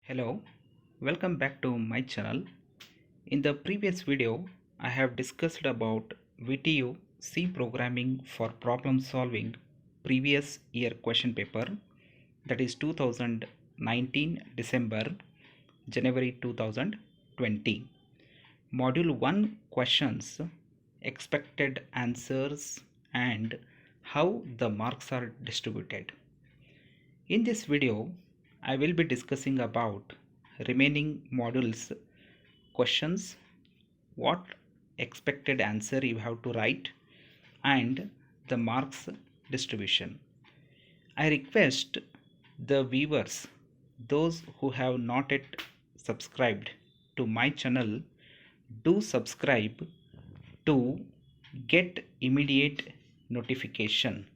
Hello, welcome back to my channel. In the previous video, I have discussed about VTU C programming for problem solving previous year question paper, that is 2019 December January 2020. Module 1 questions, expected answers and how the marks are distributed. In this video, I will be discussing about remaining modules questions, what expected answer you have to write, and the marks distribution. I request the viewers, those who have not yet subscribed to my channel, do subscribe to get immediate notification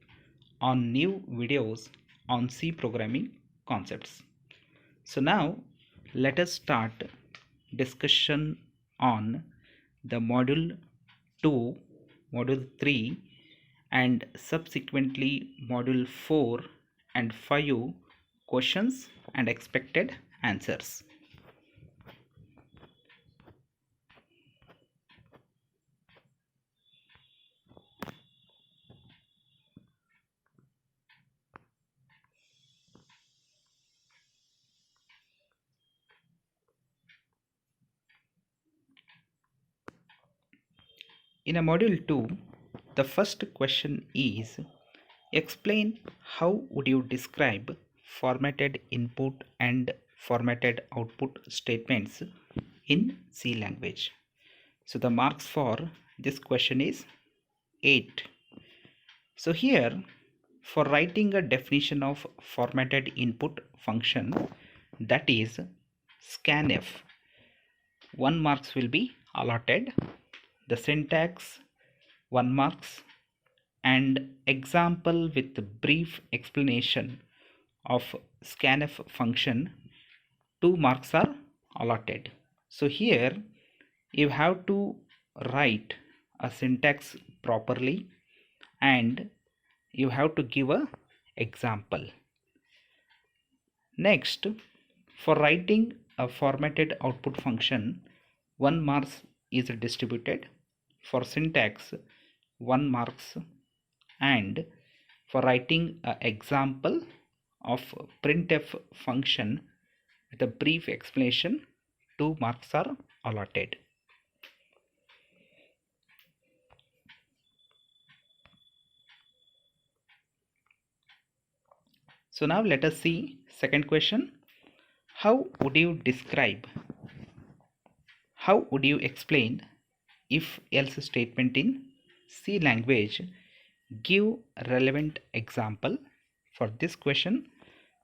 on new videos on C programming concepts. So now let us start discussion on the module 2, module 3 and subsequently module 4 and 5 questions and expected answers. In a module 2, the first question is, explain how would you describe formatted input and formatted output statements in C language. So the marks for this question is 8. So here, for writing a definition of formatted input function, that is scanf, 1 marks will be allotted. The syntax 1 marks, and example with brief explanation of scanf function 2 marks are allotted. So here you have to write a syntax properly and you have to give a example. Next, for writing a formatted output function, 1 marks is distributed. For syntax, 1 marks, and for writing an example of printf function with a brief explanation, 2 marks are allotted. So now let us see second question. How would you explain if else statement in C language? Give relevant example. For this question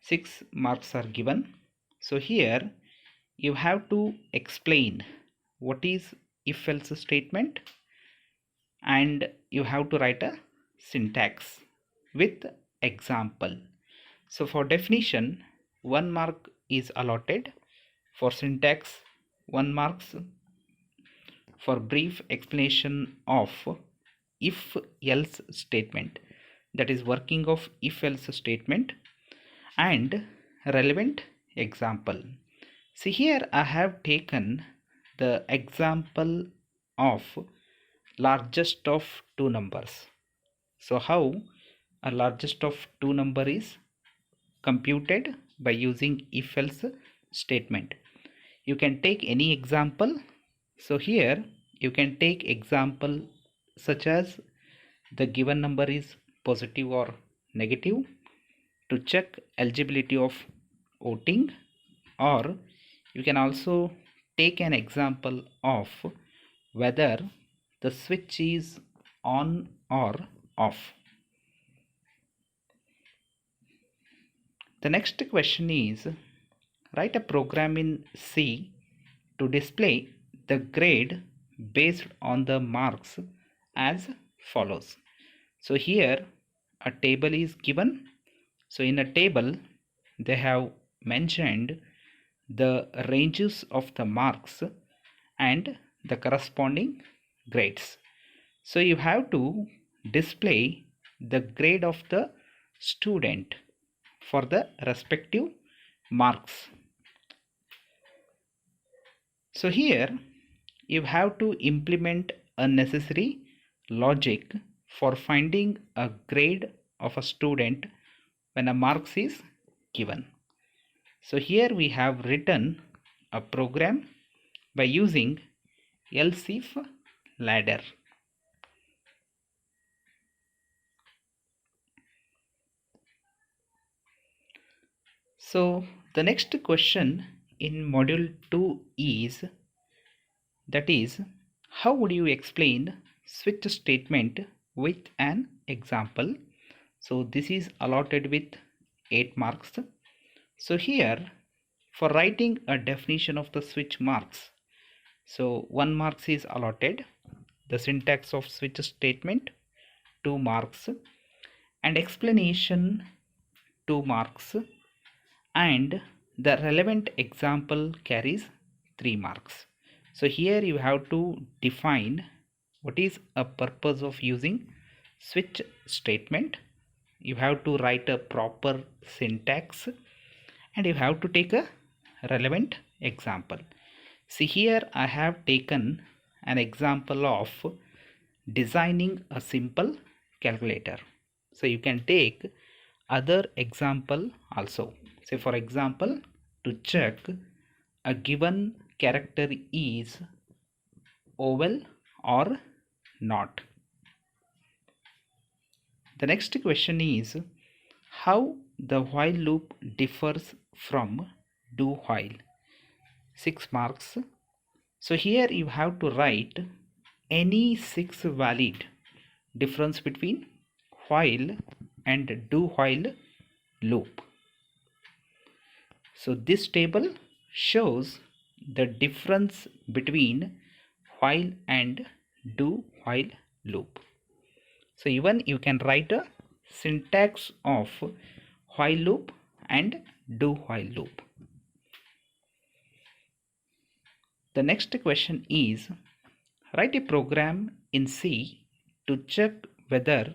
6 marks are given. So here you have to explain what is if else statement and you have to write a syntax with example. So for definition 1 mark is allotted. For syntax 1 marks. For brief explanation of if else statement, that is working of if else statement, and relevant example. See here I have taken the example of largest of two numbers. So how a largest of two number is computed? By using if else statement. You can take any example. So here you can take example such as the given number is positive or negative to check eligibility of voting, or you can also take an example of whether the switch is on or off. The next question is, write a program in C to display the grade based on the marks as follows. So here a table is given. So in a table they have mentioned the ranges of the marks and the corresponding grades. So you have to display the grade of the student for the respective marks. So here you have to implement a necessary logic for finding a grade of a student when a marks is given. So here we have written a program by using else if ladder. So the next question in module 2 is, that is, how would you explain switch statement with an example? So this is allotted with 8 marks. So here for writing a definition of the switch marks, so 1 marks is allotted, the syntax of switch statement 2 marks, and explanation 2 marks, and the relevant example carries 3 marks. So here you have to define what is a purpose of using switch statement. You have to write a proper syntax and you have to take a relevant example. See here I have taken an example of designing a simple calculator. So you can take other example also. Say for example, to check a given character is oval or not. The next question is how the while loop differs from do while. 6 marks. So here you have to write any 6 valid difference between while and do while loop. So this table shows the difference between while and do while loop. So even you can write a syntax of while loop and do while loop. The next question is, write a program in C to check whether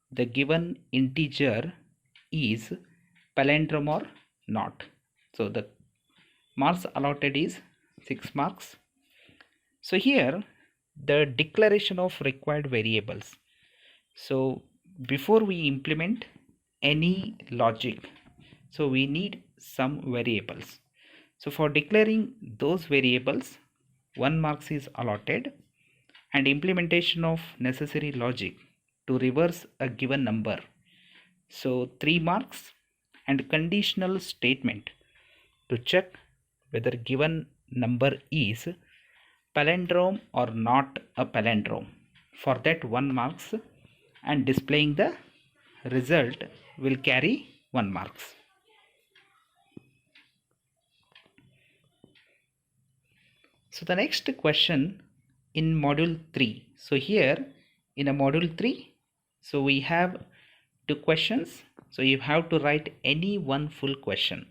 the given integer is palindrome or not. So the marks allotted is 6 marks. So here the declaration of required variables. So before we implement any logic, so we need some variables. So for declaring those variables, 1 marks is allotted, and implementation of necessary logic to reverse a given number, so 3 marks, and conditional statement to check whether given number is palindrome or not a palindrome, for that 1 marks, and displaying the result will carry 1 marks. So the next question in module 3. So here in a module 3, so we have 2 questions. So you have to write any one full question.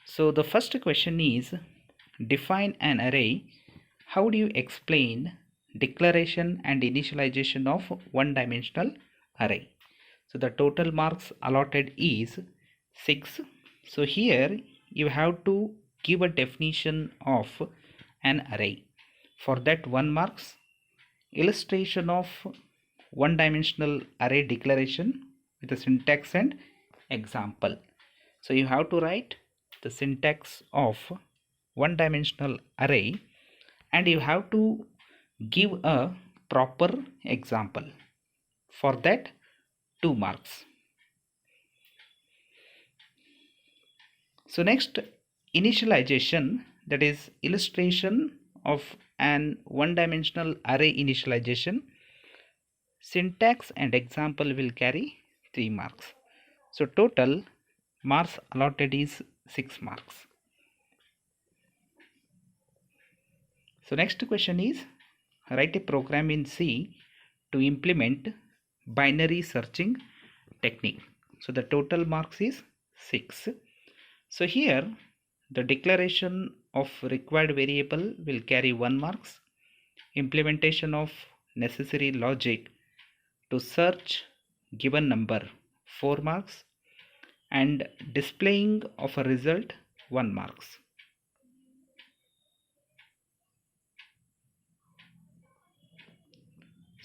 So the first question is, define an array. How do you explain declaration and initialization of one-dimensional array? So the total marks allotted is 6. So here you have to give a definition of an array. For that 1 marks, illustration of one-dimensional array declaration with the syntax and example. So you have to write the syntax of one-dimensional array and you have to give a proper example. For that 2 marks. So next, initialization, that is illustration of an one-dimensional array initialization. Syntax and example will carry 3 marks. So total marks allotted is 6 marks. So next question is, write a program in C to implement binary searching technique. So the total marks is 6. So here the declaration of required variable will carry 1 marks, implementation of necessary logic to search given number 4 marks, and displaying of a result 1 marks.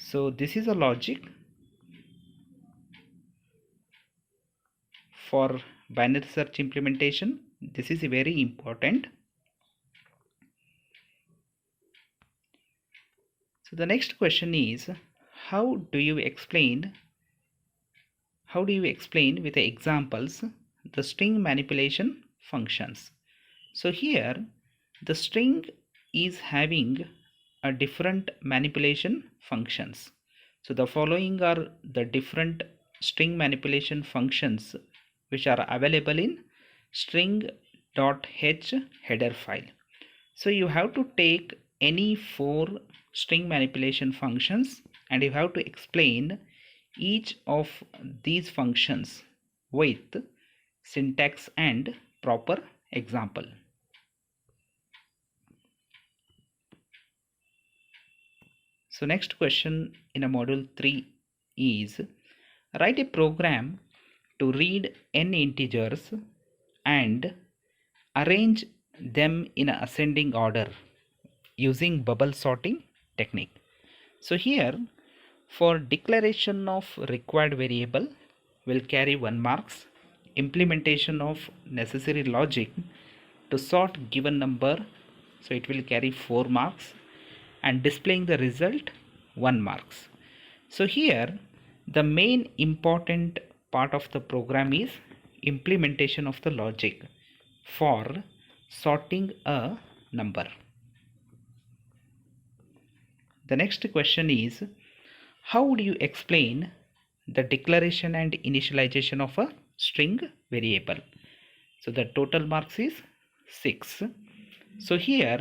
So this is a logic for binary search implementation. This is very important. So the next question is, how do you explain with the examples the string manipulation functions? So here the string is having a different manipulation functions. So the following are the different string manipulation functions which are available in string.h header file. So you have to take any 4 string manipulation functions and you have to explain each of these functions with syntax and proper example. So next question in a module 3 is, write a program to read n integers and arrange them in ascending order using bubble sorting technique. So here for declaration of required variable will carry 1 marks, implementation of necessary logic to sort given number, so it will carry 4 marks, and displaying the result 1 marks. So here the main important part of the program is implementation of the logic for sorting a number. The next question is, how would you explain the declaration and initialization of a string variable? So the total marks is 6. So here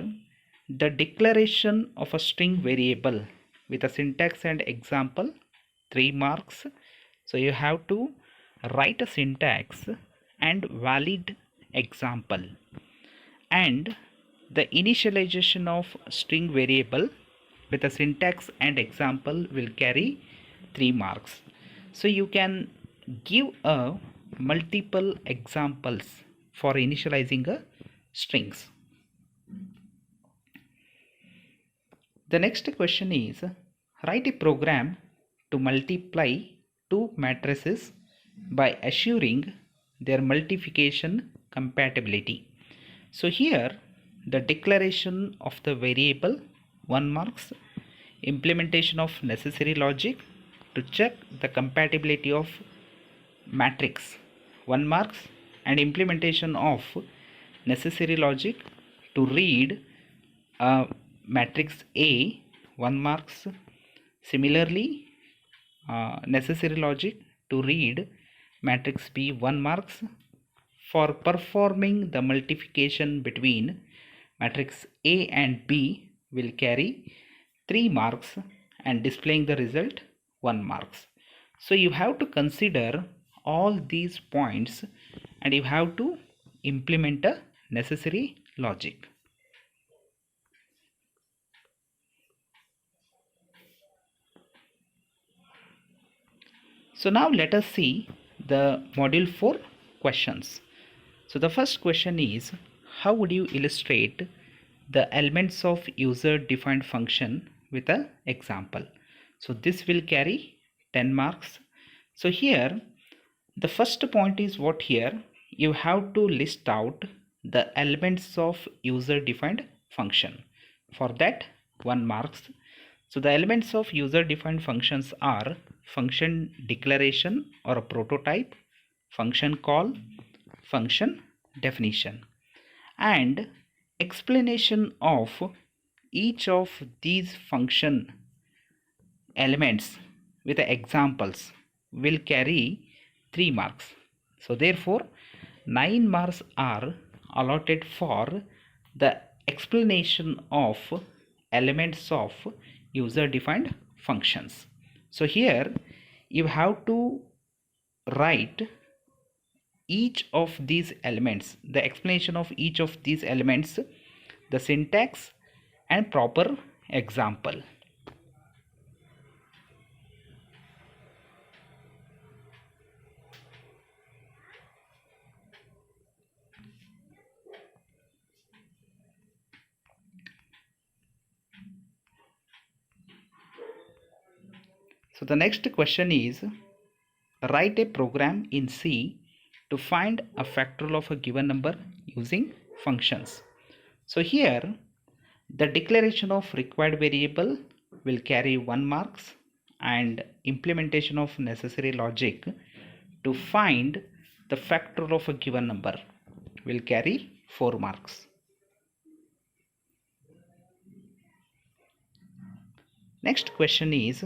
the declaration of a string variable with a syntax and example 3 marks. So you have to write a syntax and valid example, and the initialization of string variable with a syntax and example will carry 3 marks. So you can give a multiple examples for initializing a strings. The next question is, write a program to multiply 2 matrices by assuring their multiplication compatibility. So here the declaration of the variable 1 marks, implementation of necessary logic to check the compatibility of matrix 1 marks, and implementation of necessary logic to read matrix A 1 marks. Similarly, necessary logic to read matrix B 1 marks. For performing the multiplication between matrix A and B will carry 3 marks, and displaying the result 1 marks. So you have to consider all these points and you have to implement a necessary logic. So now let us see the module 4 questions. So the first question is, how would you illustrate the elements of user defined function with an example? So this will carry 10 marks. So here the first point is what here you have to list out the elements of user defined function. For that 1 marks. So the elements of user defined functions are function declaration or a prototype, function call, function definition, and explanation of each of these function elements with the examples will carry 3 marks. So therefore 9 marks are allotted for the explanation of elements of user defined functions. So here you have to write each of these elements, the explanation of each of these elements, the syntax and proper example. So the next question is, write a program in C to find a factorial of a given number using functions. So here the declaration of required variable will carry 1 marks and implementation of necessary logic to find the factorial of a given number will carry 4 marks. Next question is,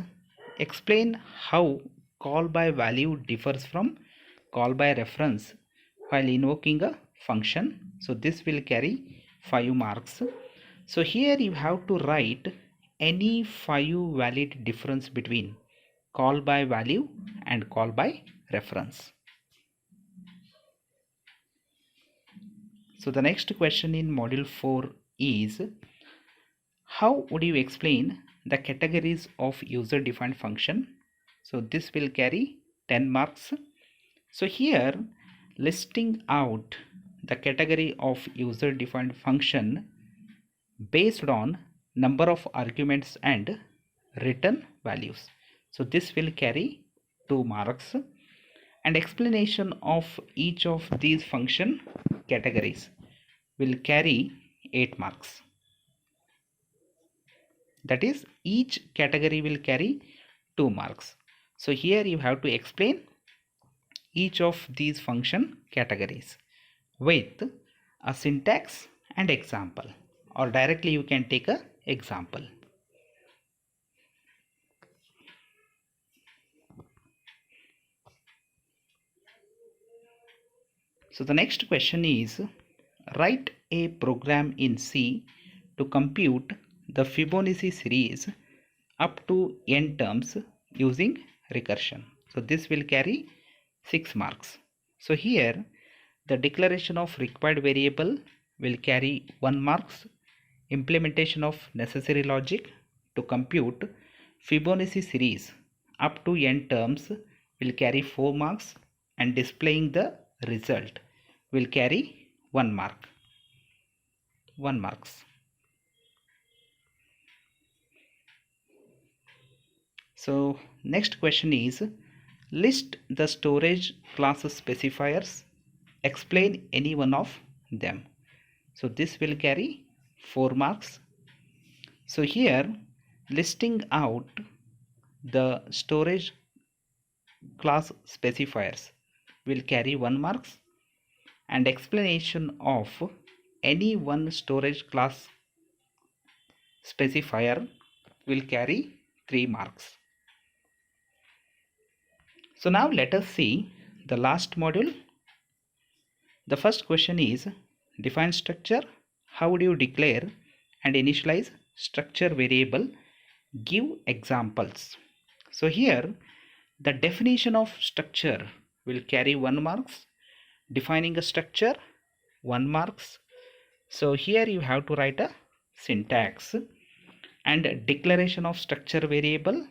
explain how call by value differs from call by reference while invoking a function. So this will carry 5 marks. So here you have to write any 5 valid difference between call by value and call by reference. So the next question in module 4 is, how would you explain the categories of user defined function? So this will carry 10 marks. So here listing out the category of user defined function based on number of arguments and return values. So this will carry 2 marks, and explanation of each of these function categories will carry 8 marks. That is, each category will carry 2 marks. So here you have to explain each of these function categories with a syntax and example, or directly you can take a example. So the next question is, write a program in C to compute the Fibonacci series up to n terms using recursion. So this will carry 6 marks. So here the declaration of required variable will carry 1 marks, implementation of necessary logic to compute Fibonacci series up to n terms will carry 4 marks, and displaying the result will carry 1 marks. So next question is, list the storage class specifiers, explain any one of them. So this will carry 4 marks. So here listing out the storage class specifiers will carry 1 marks, and explanation of any one storage class specifier will carry 3 marks. So now let us see the last module. The first question is, define structure. How would you declare and initialize structure variable? Give examples. So here the definition of structure will carry 1 marks, defining a structure 1 marks. So here you have to write a syntax, and declaration of structure variable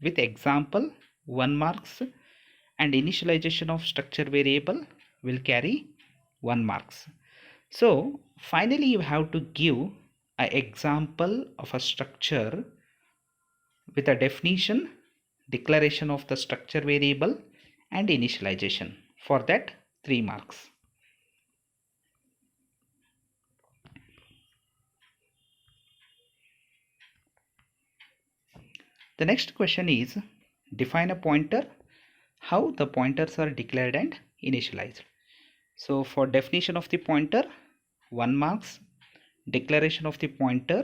with example 1 marks, and initialization of structure variable will carry 1 marks. So finally you have to give an example of a structure with a definition, declaration of the structure variable, and initialization. For that, 3 marks. The next question is, define a pointer. How the pointers are declared and initialized. So for definition of the pointer, 1 marks, declaration of the pointer,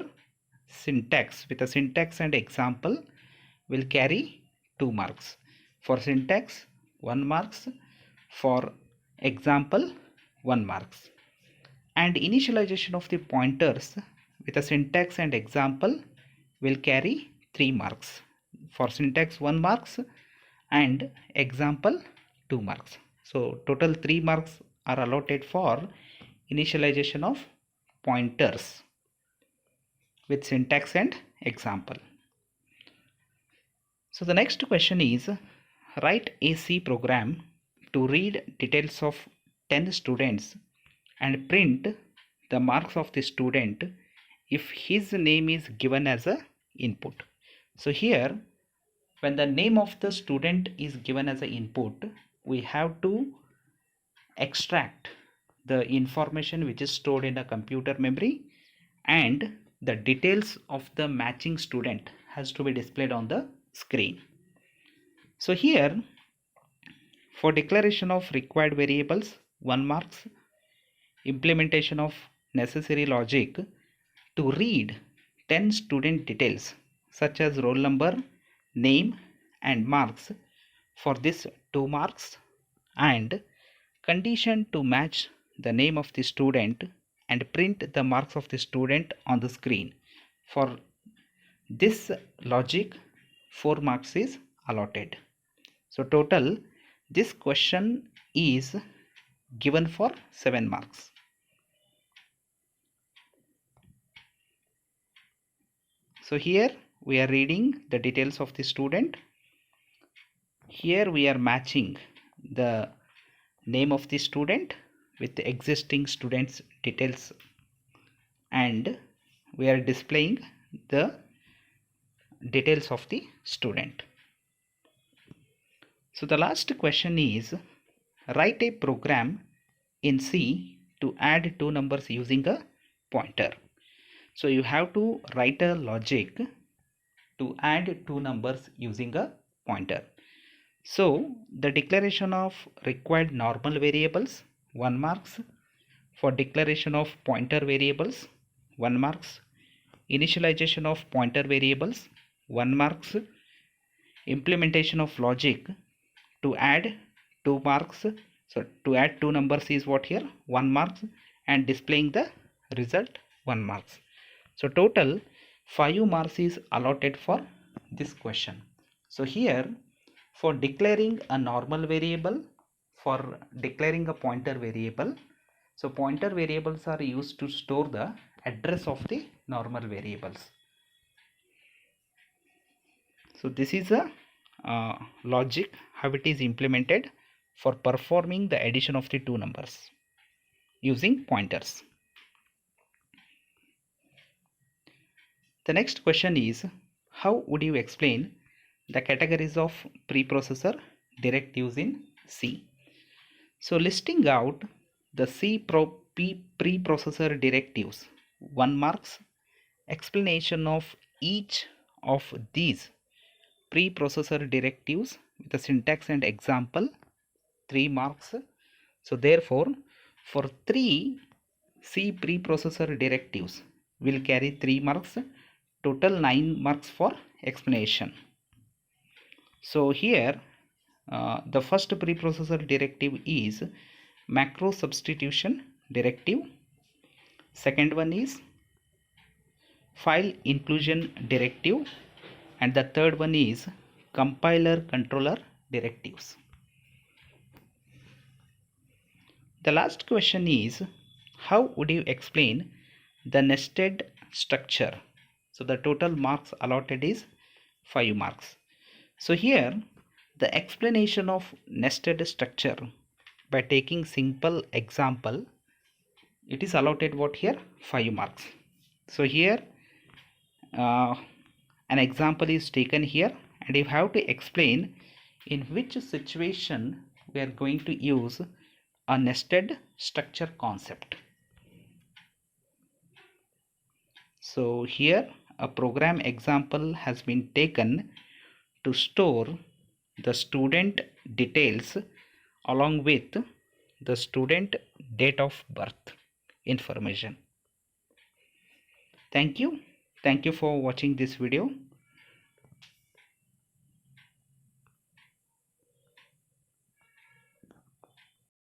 syntax with a syntax and example will carry 2 marks. For syntax, 1 marks, for example, 1 marks. And initialization of the pointers with a syntax and example will carry 3 marks. For syntax, 1 marks, and example 2 marks. So total 3 marks are allotted for initialization of pointers with syntax and example. So the next question is, write a C program to read details of 10 students and print the marks of the student if his name is given as a input. So here when the name of the student is given as an input, we have to extract the information which is stored in a computer memory, and the details of the matching student has to be displayed on the screen. So here, for declaration of required variables, 1 marks, implementation of necessary logic to read 10 student details such as roll number, name and marks, for this 2 marks, and condition to match the name of the student and print the marks of the student on the screen. For this logic, 4 marks is allotted. So total this question is given for 7 marks. So here we are reading the details of the student. Here we are matching the name of the student with the existing students details, and we are displaying the details of the student. So the last question is, write a program in C to add two numbers using a pointer. So you have to write a logic to add two numbers using a pointer. So the declaration of required normal variables, 1 marks. For declaration of pointer variables, 1 marks. Initialization of pointer variables, 1 marks. Implementation of logic to add 2 marks. So to add two numbers is what here, 1 marks, and displaying the result, 1 marks. So total 5 marks is allotted for this question. So here, for declaring a normal variable, for declaring a pointer variable, so pointer variables are used to store the address of the normal variables. So this is a logic how it is implemented for performing the addition of the two numbers using pointers. The next question is, how would you explain the categories of preprocessor directives in C? So listing out the C preprocessor directives, 1 marks. Explanation of each of these preprocessor directives with a syntax and example, 3 marks. So therefore, for 3 C preprocessor directives will carry 3 marks, total 9 marks for explanation. So here the first preprocessor directive is macro substitution directive. Second one is file inclusion directive, and the third one is compiler controller directives. The last question is, how would you explain the nested structure? So the total marks allotted is 5 marks. So here the explanation of nested structure by taking simple example, it is allotted what here, 5 marks. So here an example is taken here, and you have to explain in which situation we are going to use a nested structure concept. So here a program example has been taken to store the student details along with the student date of birth information. Thank you for watching this video.